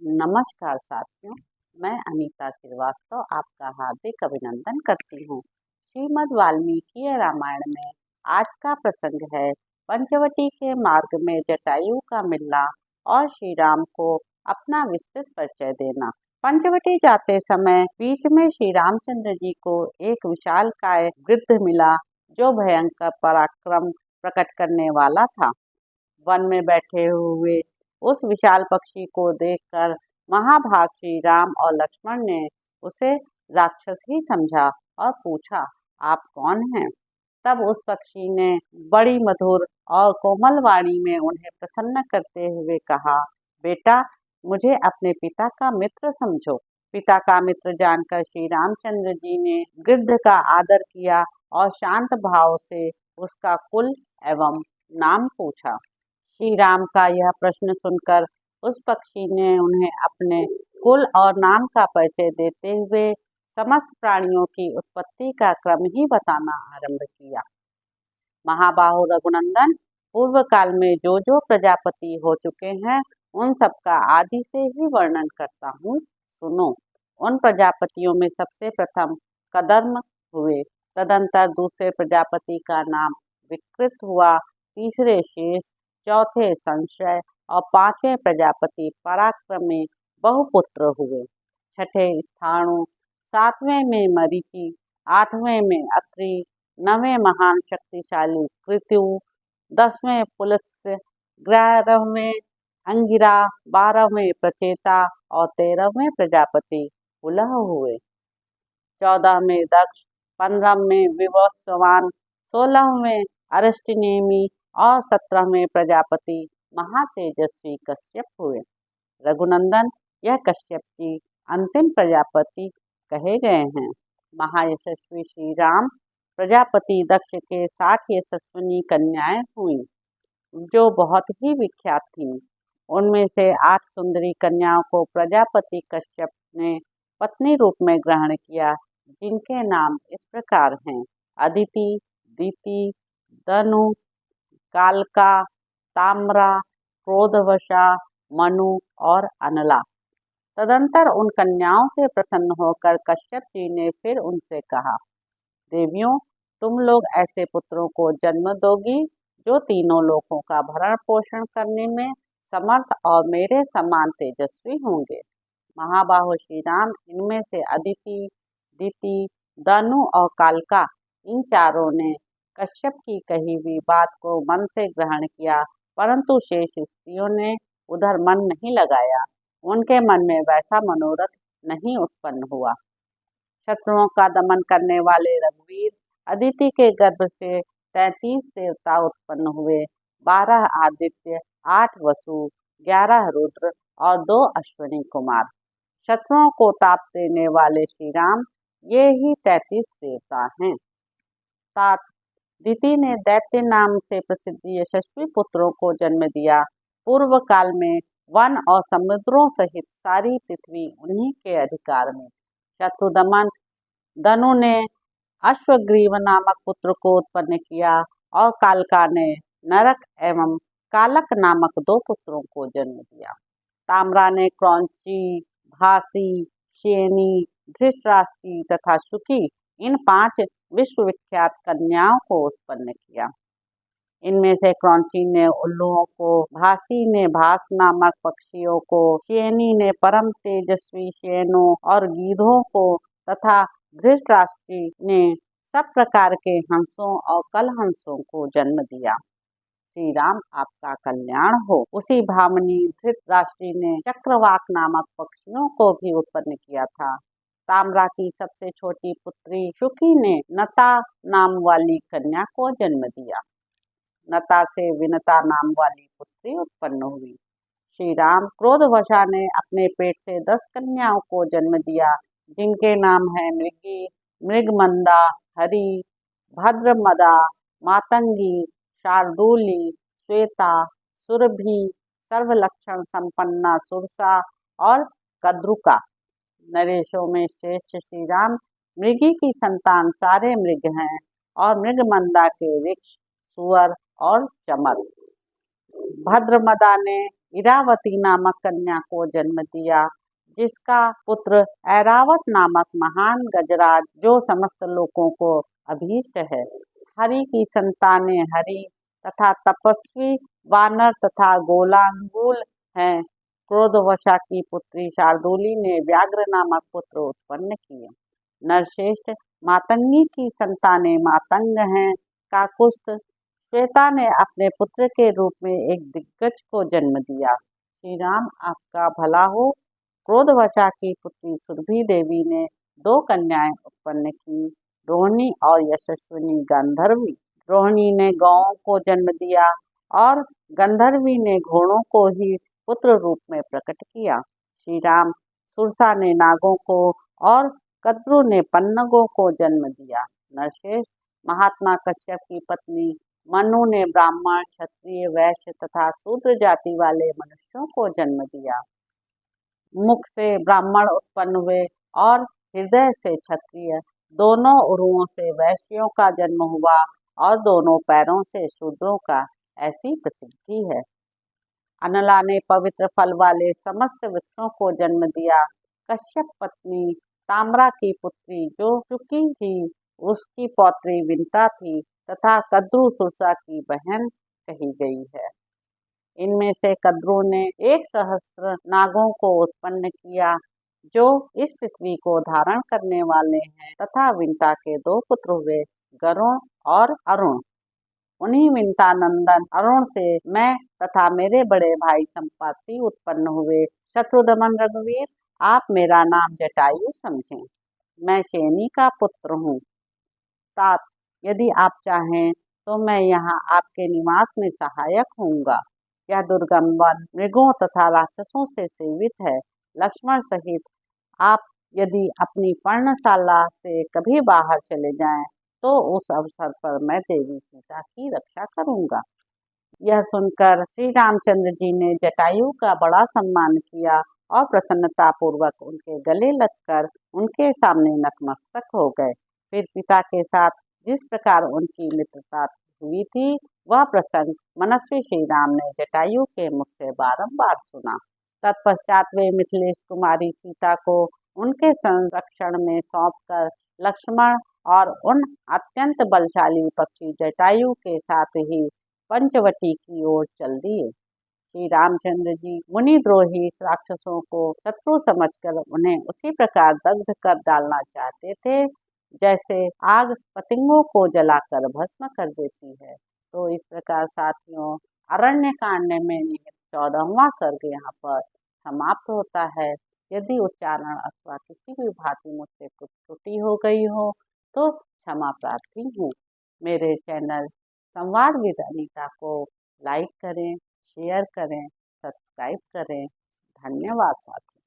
नमस्कार साथियों, मैं अनीता श्रीवास्तव आपका हार्दिक अभिनंदन करती हूँ। श्रीमद् वाल्मीकि रामायण में आज का प्रसंग है पंचवटी के मार्ग में जटायु का मिलना और श्री राम को अपना विस्तृत परिचय देना। पंचवटी जाते समय बीच में श्री रामचंद्र जी को एक विशालकाय वृद्ध मिला जो भयंकर पराक्रम प्रकट करने वाला था। वन में बैठे हुए उस विशाल पक्षी को देखकर महाभाग श्री राम और लक्ष्मण ने उसे राक्षस ही समझा और पूछा, आप कौन हैं? तब उस पक्षी ने बड़ी मधुर और कोमल वाणी में उन्हें प्रसन्न करते हुए कहा, बेटा, मुझे अपने पिता का मित्र समझो। पिता का मित्र जानकर श्री रामचंद्र जी ने गिद्ध का आदर किया और शांत भाव से उसका कुल एवं नाम पूछा। श्री राम का यह प्रश्न सुनकर उस पक्षी ने उन्हें अपने कुल और नाम का परिचय देते हुए समस्त प्राणियों की उत्पत्ति का क्रम ही बताना आरंभ किया। महाबाहो रघुनंदन, पूर्व काल में जो प्रजापति हो चुके हैं उन सबका आदि से ही वर्णन करता हूँ, सुनो। उन प्रजापतियों में सबसे प्रथम कदर्म हुए, तदंतर दूसरे प्रजापति का नाम विकृत हुआ, तीसरे शेष, चौथे संशय और पांचवें प्रजापति पराक्रम में बहुपुत्र हुए। छठे स्थाणु, सातवें में मरीचि, आठवें में अत्रि, नवें महान शक्तिशाली कृत्यु, 10वें पुलत्स्य, 11वें अंगिरा, 12वें प्रचेता और 13वें प्रजापति पुलह हुए। 14वें दक्ष, 15वें विवस्वान, 16वें अरिष्टनेमि और 17वें प्रजापति महातेजस्वी कश्यप हुए। रघुनंदन, यह कश्यप जी अंतिम प्रजापति कहे गए हैं। महायशस्वी श्री राम प्रजापति दक्ष के 60 यशस्विनी कन्याएं हुई जो बहुत ही विख्यात थीं। उनमें से 8 सुंदरी कन्याओं को प्रजापति कश्यप ने पत्नी रूप में ग्रहण किया, जिनके नाम इस प्रकार हैं: अदिति, दीति, दनु, कालका, ताम्रा, क्रोधवशा, मनु और अनला। तदंतर उन कन्याओं से प्रसन्न होकर कश्यप जी ने फिर उनसे कहा, देवियों, तुम लोग ऐसे पुत्रों को जन्म दोगी जो तीनों लोकों का भरण पोषण करने में समर्थ और मेरे समान तेजस्वी होंगे। महाबाहो श्री राम इनमें से अदिति, दीति, दनु और कालका, इन चारों ने कश्यप की कही हुई बात को मन से ग्रहण किया, परंतु शेष स्त्रियों ने उधर मन नहीं लगाया। उनके मन में वैसा मनोरथ नहीं उत्पन्न हुआ। शत्रुओं का दमन करने वाले रघुवीर अदिति के गर्भ से 33 देवता उत्पन्न हुए, 12 आदित्य, 8 वसु, 11 रुद्र और 2 अश्विनी कुमार। शत्रुओं को ताप देने वाले श्री राम ये ही 33 देवता हैं। 7 दिति ने दैत्य नाम से प्रसिद्ध यशस्वी पुत्रों को जन्म दिया। पूर्व काल में वन और समुद्रों सहित सारी पृथ्वी उन्हीं के अधिकार में। शत्रुदमन दनु ने अश्वग्रीव नामक पुत्र को उत्पन्न किया और कालका ने नरक एवं कालक नामक 2 पुत्रों को जन्म दिया। ताम्रा ने क्रौंची, भासी, शेनी, धृतराष्ट्री तथा सुकी, इन 5 विश्वविख्यात कन्याओं को उत्पन्न किया। इनमें से क्रौंची ने उल्लुओं को, भासी ने भास नामक पक्षियों को, शेनी ने परम तेजस्वी शेनों और गीधों को तथा धृतराष्ट्री ने सब प्रकार के हंसों और कलहंसों को जन्म दिया। श्री राम आपका कल्याण हो। उसी भामनी धृतराष्ट्री ने चक्रवाक नामक पक्षियों को भी उत्पन्न किया था। ताम्रा की सबसे छोटी पुत्री शुकी ने नता नाम वाली कन्या को जन्म दिया। नता से विनता नाम वाली पुत्री उत्पन्न हुई। श्री राम क्रोधवशा ने अपने पेट से 10 कन्याओं को जन्म दिया, जिनके नाम है मृगी, मृगमंदा, हरि, भद्रमदा, मातंगी, शार्दूली, श्वेता, सुरभि, सर्वलक्षण संपन्ना सुरसा और कद्रुका। नरेशों में श्रेष्ठ श्री राम मृगी की संतान सारे मृग हैं और मृगमंदा के वृक्ष सुअर और चमर। भद्रमदा ने इरावती नामक कन्या को जन्म दिया, जिसका पुत्र ऐरावत नामक महान गजराज जो समस्त लोगों को अभीष्ट है। हरि की संतानें हरि तथा तपस्वी वानर तथा गोलांगुल हैं। क्रोधवशा की पुत्री शार्दूली ने व्याघ्र नामक पुत्र उत्पन्न किए। नरश्रेष्ठ मातंगी की संतानें मातंग हैं। काकुस्थ श्वेता ने अपने पुत्र के रूप में एक दिग्गज को जन्म दिया। श्री राम आपका भला हो। क्रोधवशा की पुत्री सुरभि देवी ने 2 कन्याएं उत्पन्न की, रोहिणी और यशस्विनी गंधर्वी। रोहिणी ने गौओं को जन्म दिया और गंधर्वी ने घोड़ों को ही पुत्र रूप में प्रकट किया। श्री राम सुरसा ने नागों को और कद्रु ने पन्नगों को जन्म दिया। नरश्रेष्ठ महात्मा कश्यप की पत्नी मनु ने ब्राह्मण, क्षत्रिय, वैश्य तथा शूद्र जाति वाले मनुष्यों को जन्म दिया। मुख से ब्राह्मण उत्पन्न हुए और हृदय से क्षत्रिय, दोनों उरुओं से वैश्यों का जन्म हुआ और दोनों पैरों से शूद्रों का, ऐसी प्रसिद्धि है। अनला ने पवित्र फल वाले समस्त वृक्षों को जन्म दिया। कश्यप पत्नी ताम्रा की पुत्री जो चुकी थी, उसकी पौत्री विंता थी तथा कद्रु सुरसा की बहन कही गई है। इनमें से कद्रु ने 1 सहस्त्र नागों को उत्पन्न किया, जो इस पृथ्वी को धारण करने वाले हैं, तथा विंता के 2 पुत्र हुए, गरुण और अरुण। उन्हीं विंता नंदन अरुण से मैं तथा मेरे बड़े भाई संपाति उत्पन्न हुए। शत्रुदमन रघुवीर, आप मेरा नाम जटायु समझें। मैं शैनी का पुत्र हूँ। तात, यदि आप चाहें तो मैं यहाँ आपके निवास में सहायक होऊंगा। यह दुर्गम वन मृगों तथा राक्षसों से सेवित है। लक्ष्मण सहित आप यदि अपनी पर्णशाला से कभी बाहर चले जाएं, तो उस अवसर पर मैं देवी सीता की रक्षा करूंगा। यह सुनकर श्री रामचंद्र जी ने जटायु का बड़ा सम्मान किया और प्रसन्नता पूर्वक उनके गले लगकर उनके सामने नतमस्तक हो गए। फिर पिता के साथ जिस प्रकार उनकी मित्रता हुई थी, वह प्रसंग मनस्वी श्री राम ने जटायु के मुख से बारंबार सुना। तत्पश्चात वे मिथिलेश कुमारी सीता को उनके संरक्षण में सौंपकर लक्ष्मण और उन अत्यंत बलशाली पक्षी जटायु के साथ ही पंचवटी की ओर चल दिए। श्री रामचंद्र जी मुनिद्रोही राक्षसों को शत्रु समझकर उन्हें उसी प्रकार दग्ध कर डालना चाहते थे, जैसे आग पतंगों को जलाकर भस्म कर देती है। तो इस प्रकार साथियों, अरण्य कांड में निहित 14वां सर्ग यहाँ पर समाप्त होता है। यदि उच्चारण अथवा किसी भी भांति मुझसे कुछ त्रुटि हो गई हो तो क्षमा प्रार्थी हूँ। मेरे चैनल संवाद विद अनीता को लाइक करें, शेयर करें, सब्सक्राइब करें। धन्यवाद साथियों।